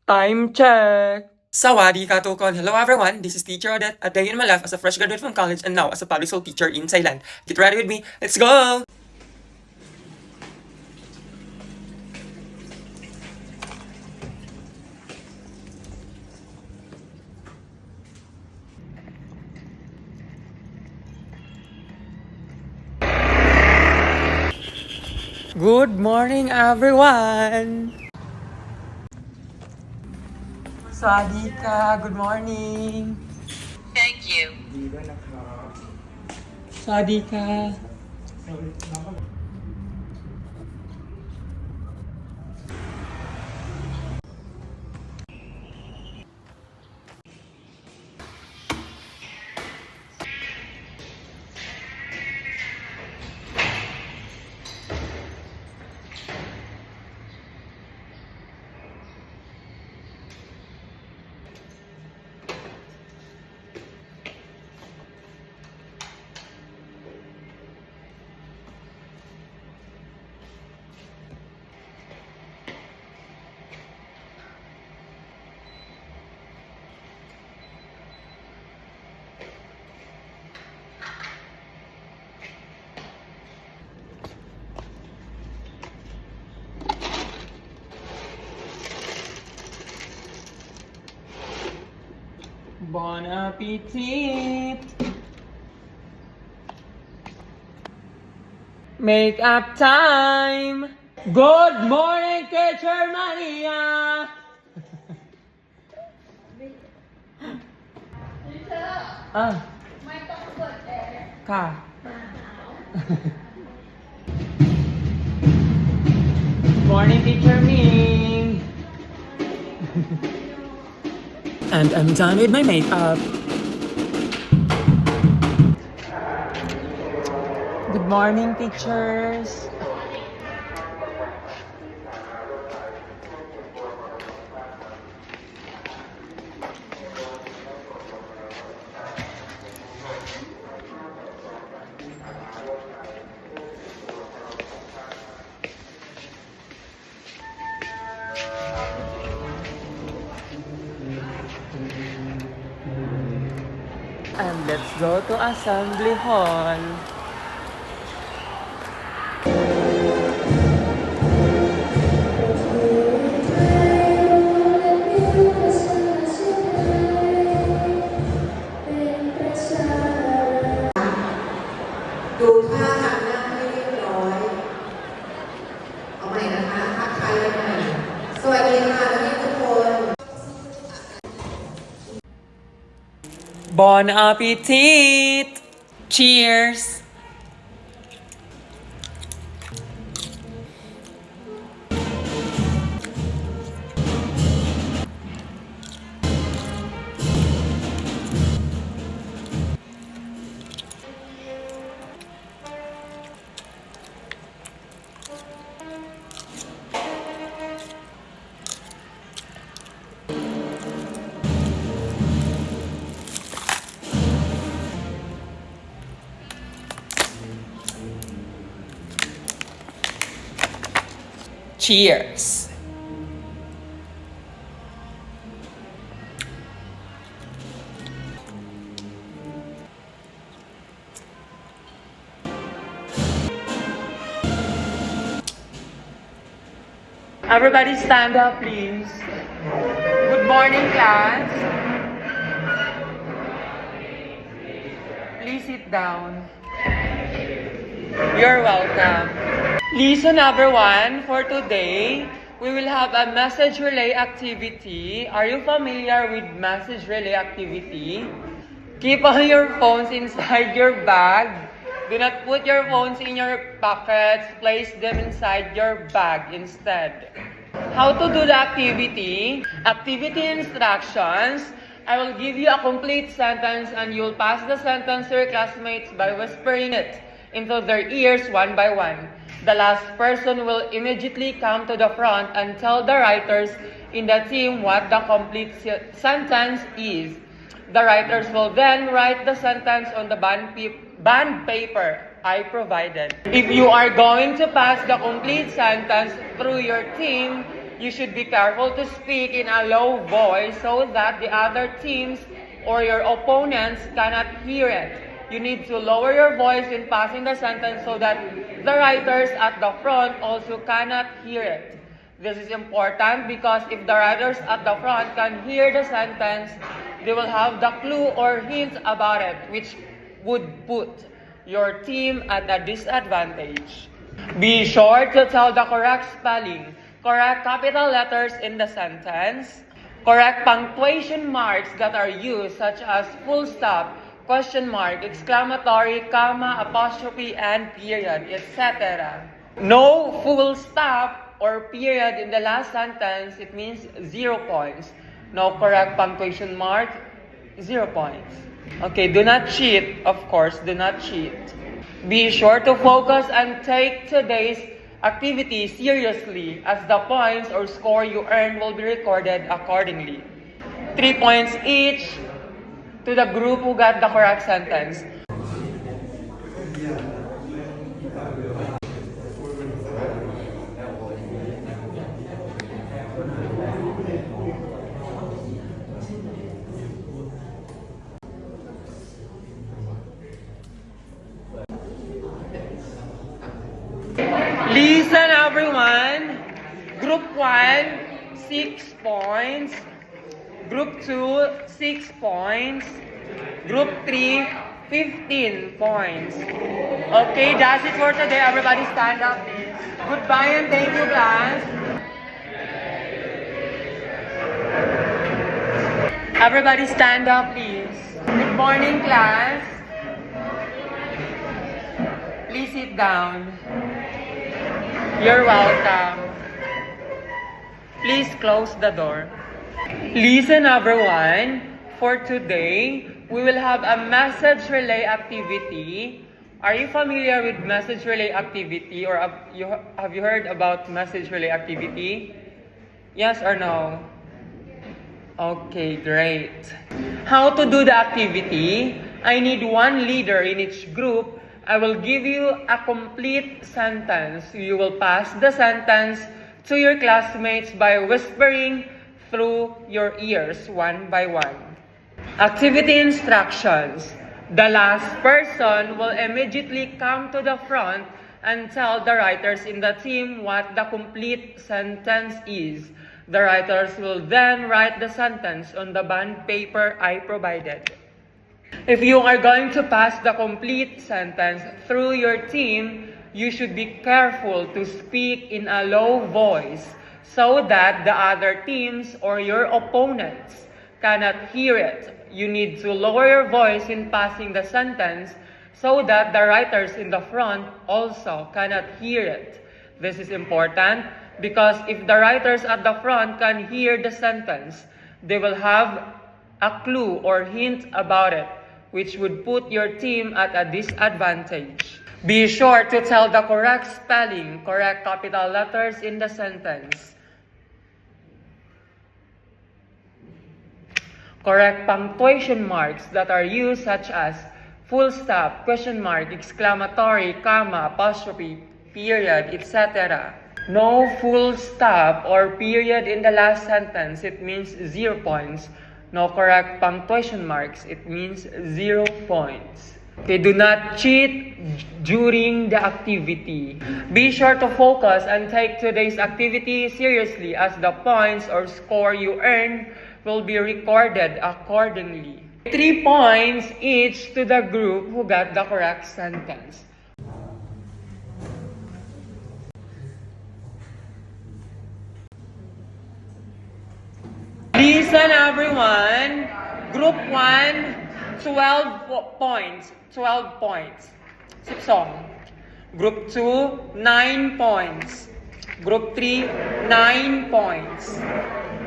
Time check! Sawadee ka, Tukol. Hello everyone, this is Teacher Odette, a day in my life as a fresh graduate from college and now as a public school teacher in Thailand. Get ready with me, let's go! Good morning everyone! Sawadee ka, good morning! Thank you. Sawadee ka! Bon appetit! Make up time! Good morning, Teacher Maria!ไม่ต้องเปิดแอร์ ค่ะ Morning, Teacher Ming! And I'm done with my makeup. Good morning, teachers. And let's go to Assembly Hall. Bon appetit! Cheers! Cheers! Everybody stand up, please. Good morning, class. Please sit down. You're welcome. Listen, everyone, for today, we will have a message relay activity. Are you familiar with message relay activity? Keep all your phones inside your bag. Do not put your phones in your pockets. Place them inside your bag instead. How to do the activity? Activity instructions. I will give you a complete sentence and you'll pass the sentence to your classmates by whispering it into their ears one by one. The last person will immediately come to the front and tell the writers in the team what the complete sentence is. The writers will then write the sentence on the bond paper I provided. If you are going to pass the complete sentence through your team, you should be careful to speak in a low voice so that the other teams or your opponents cannot hear it. You need to lower your voice in passing the sentence so that the writers at the front also cannot hear it. This is important because if the writers at the front can hear the sentence, they will have the clue or hint about it, which would put your team at a disadvantage. Be sure to tell the correct spelling, correct capital letters in the sentence, correct punctuation marks that are used such as full stop, question mark, exclamatory, comma, apostrophe, and period, etc. No full stop or period in the last sentence, it means 0 points. No correct punctuation mark, 0 points. Okay, do not cheat, of course, do not cheat. Be sure to focus and take today's activity seriously as the points or score you earn will be recorded accordingly. 3 points each to the group who got the correct sentence. Listen everyone. Group 1, 6 points. Group 2, 6 points. Group 3, 15 points. Okay, that's it for today. Everybody stand up, please. Goodbye and thank you, class. Everybody stand up, please. Good morning, class. Please sit down. You're welcome. Please close the door. Listen everyone, for today, we will have a message relay activity. Are you familiar with message relay activity or have you heard about message relay activity? Yes or no? Okay, great. How to do the activity? I need one leader in each group. I will give you a complete sentence. You will pass the sentence to your classmates by whispering through your ears one by one. Activity instructions. The last person will immediately come to the front and tell the writers in the team what the complete sentence is. The writers will then write the sentence on the bond paper I provided. If you are going to pass the complete sentence through your team, you should be careful to speak in a low voice so that the other teams or your opponents cannot hear it. You need to lower your voice in passing the sentence so that the writers in the front also cannot hear it. This is important because if the writers at the front can hear the sentence, they will have a clue or hint about it, which would put your team at a disadvantage. Be sure to tell the correct spelling, correct capital letters in the sentence. Correct punctuation marks that are used such as full stop, question mark, exclamatory, comma, apostrophe, period, etc. No full stop or period in the last sentence, it means 0 points. No correct punctuation marks, it means 0 points. Okay, do not cheat during the activity. Be sure to focus and take today's activity seriously as the points or score you earn will be recorded accordingly. 3 points each to the group who got the correct sentence. Listen everyone. Group 1, 12 points. 12 points. 16. Group 2, 9 points. Group 3, 9 points.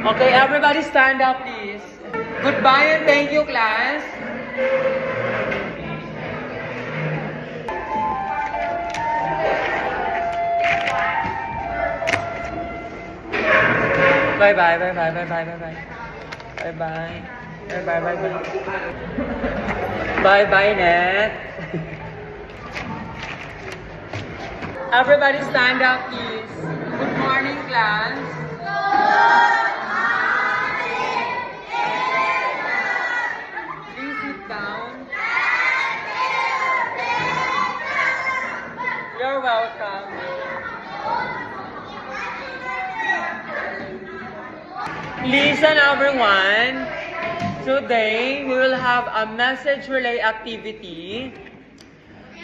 Okay, everybody stand up please. Goodbye and thank you, class. Bye bye, bye bye, bye bye, bye bye. Bye bye. Bye bye, bye bye. Bye bye, Net. Everybody stand up, please. Good morning, class. Listen everyone. Today, we will have a message relay activity.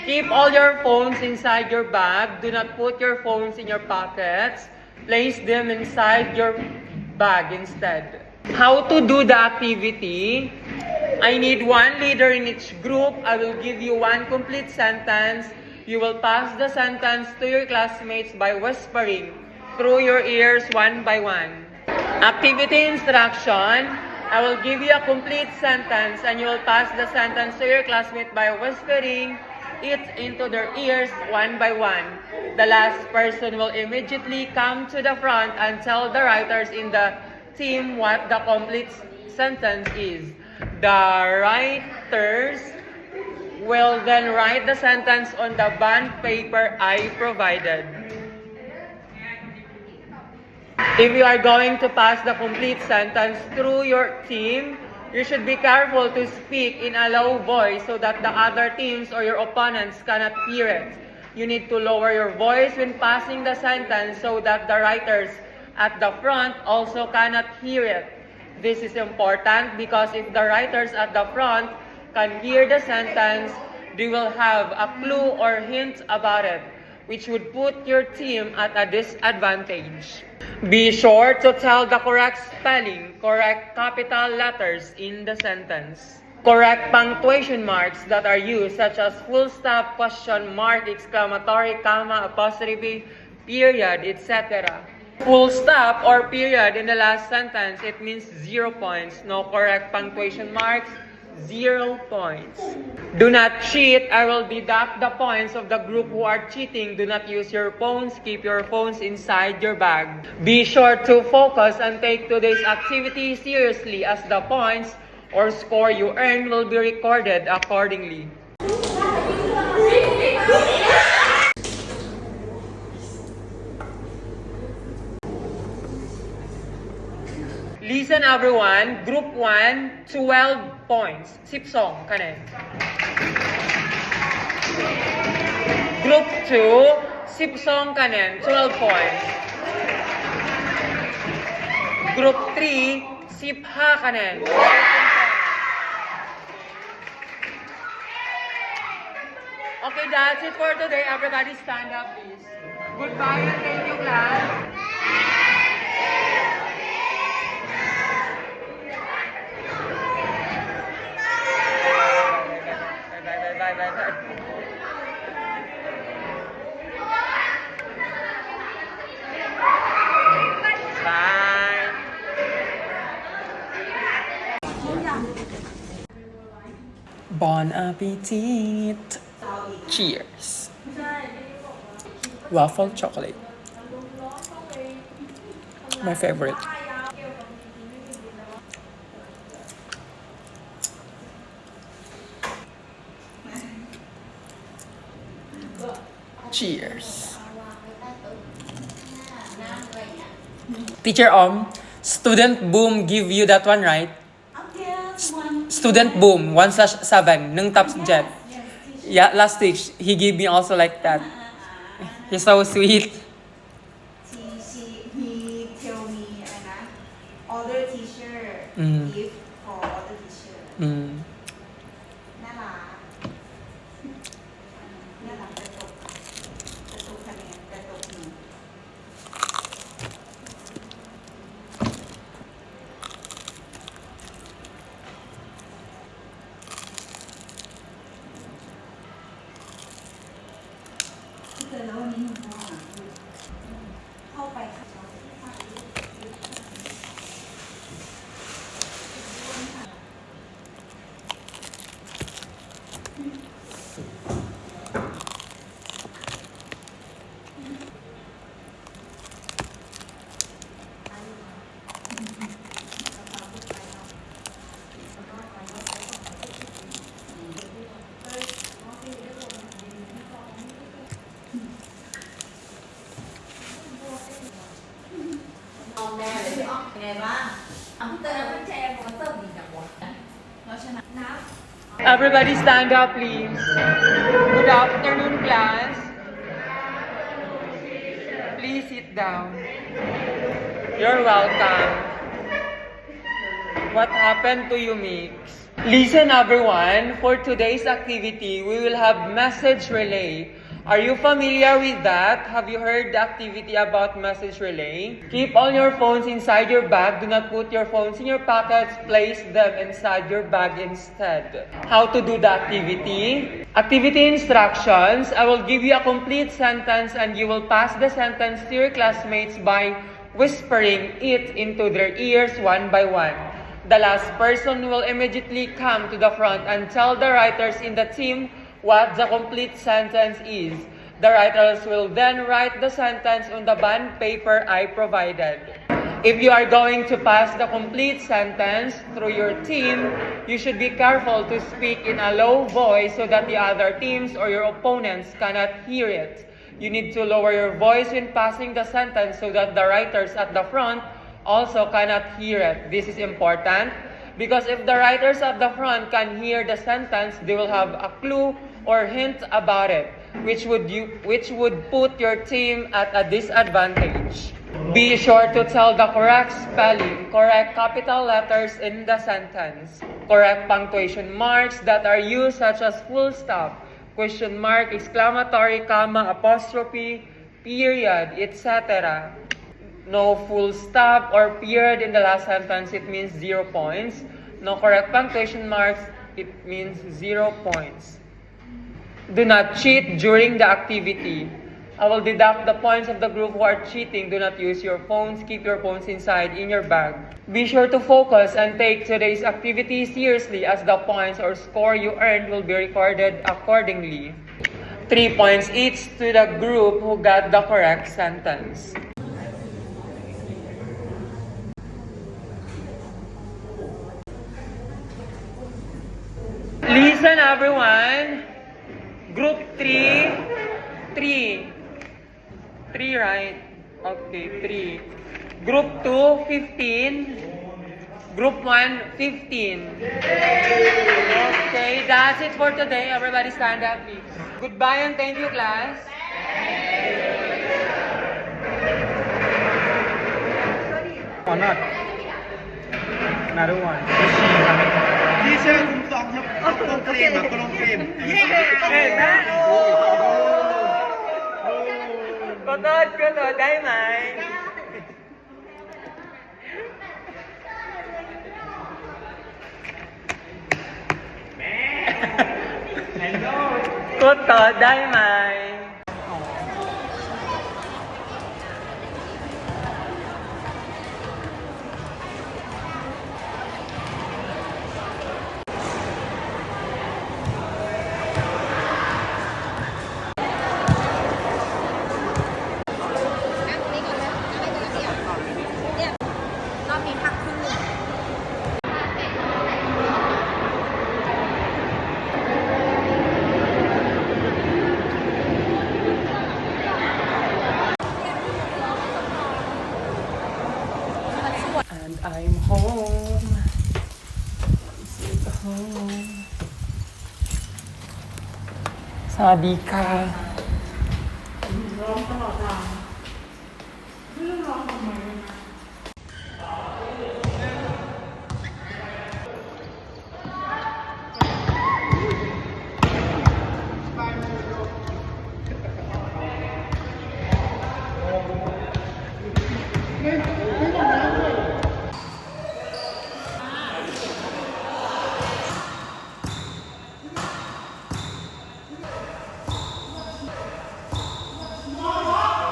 Keep all your phones inside your bag. Do not put your phones in your pockets. Place them inside your bag instead. How to do the activity? I need one leader in each group. I will give you one complete sentence. You will pass the sentence to your classmates by whispering through your ears one by one. Activity instruction. I will give you a complete sentence and you will pass the sentence to your classmate by whispering it into their ears one by one. The last person will immediately come to the front and tell the writers in the team what the complete sentence is. The writers will then write the sentence on the bond paper I provided. If you are going to pass the complete sentence through your team, you should be careful to speak in a low voice so that the other teams or your opponents cannot hear it. You need to lower your voice when passing the sentence so that the writers at the front also cannot hear it. This is important because if the writers at the front can hear the sentence, they will have a clue or hint about it, which would put your team at a disadvantage. Be sure to tell the correct spelling, correct capital letters in the sentence, correct punctuation marks that are used such as full stop, question mark, exclamatory, comma, apostrophe, period, etc. Full stop or period in the last sentence, it means 0 points. No correct punctuation marks, 0 points. Do not cheat. I will deduct the points of the group who are cheating. Do not use your phones. Keep your phones inside your bag. Be sure to focus and take today's activity seriously as the points or score you earn will be recorded accordingly. Listen everyone, group 1, 12 points. Sipsong kanin. Group 2, sipsong kanin, 12 points. Group 3, sipha kanin. Okay, that's it for today. Everybody stand up please. Goodbye and thank you class. Bye. Bon appetit. Cheers. Waffle chocolate. My favorite. Cheers. Teacher Student Boom give you that one, right? Student Boom, 1/7, ng top jet. Yeah, last week, he gave me also like that. He's so sweet. He tell me, other teacher give for other teacher. น่ารักจะตกคะแนนจะตกหนึ่ง เจอแล้ววันนี้หนูเข้าไปค่ะ ไงบ้างพี่เตยเป็นแชร์โมเตอร์ดีจังวะเราชนะนับ Everybody stand up, please. Good afternoon, class. Please sit down. You're welcome. What happened to you, Mix? Listen, everyone. For today's activity, we will have message relay. Are you familiar with that? Have you heard the activity about message relay? Keep all your phones inside your bag. Do not put your phones in your pockets. Place them inside your bag instead. How to do the activity? Activity instructions. I will give you a complete sentence and you will pass the sentence to your classmates by whispering it into their ears one by one. The last person will immediately come to the front and tell the writers in the team what the complete sentence is. The writers will then write the sentence on the bond paper I provided. If you are going to pass the complete sentence through your team, you should be careful to speak in a low voice so that the other teams or your opponents cannot hear it. You need to lower your voice when passing the sentence so that the writers at the front also cannot hear it. This is important because if the writers at the front can hear the sentence, they will have a clue or hint about it, which would put your team at a disadvantage. Be sure to tell the correct spelling, correct capital letters in the sentence, correct punctuation marks that are used such as full stop, question mark, exclamatory, comma, apostrophe, period, etc. No full stop or period in the last sentence, it means 0 points. No correct punctuation marks, it means 0 points. Do not cheat during the activity. I will deduct the points of the group who are cheating. Do not use your phones. Keep your phones inside in your bag. Be sure to focus and take today's activity seriously as the points or score you earned will be recorded accordingly. 3 points each to the group who got the correct sentence. Listen, everyone. Group 3, 3, right? Okay, 3. Group 2, 15. Group 1, 15. Okay, that's it for today. Everybody stand up, please. Goodbye and thank you, class. Or not? Another one. Teacher, kung saan niya ako claim, Hey, man! Kotod, dahil man. Kotod, dahil man. And I'm home. Sit home. Sadika. ร้องตลอดทางไม่รู้ร้องทำไมเลยนะ Come on.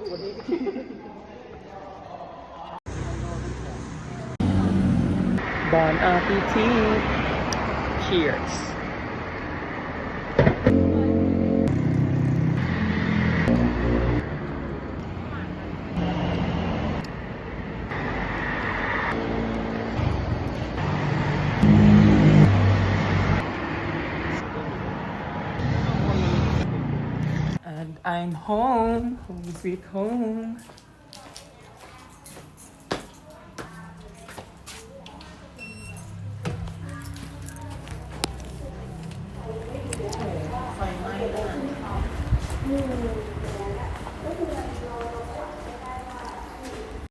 Bon appetit. Cheers. And I'm home, home sweet home.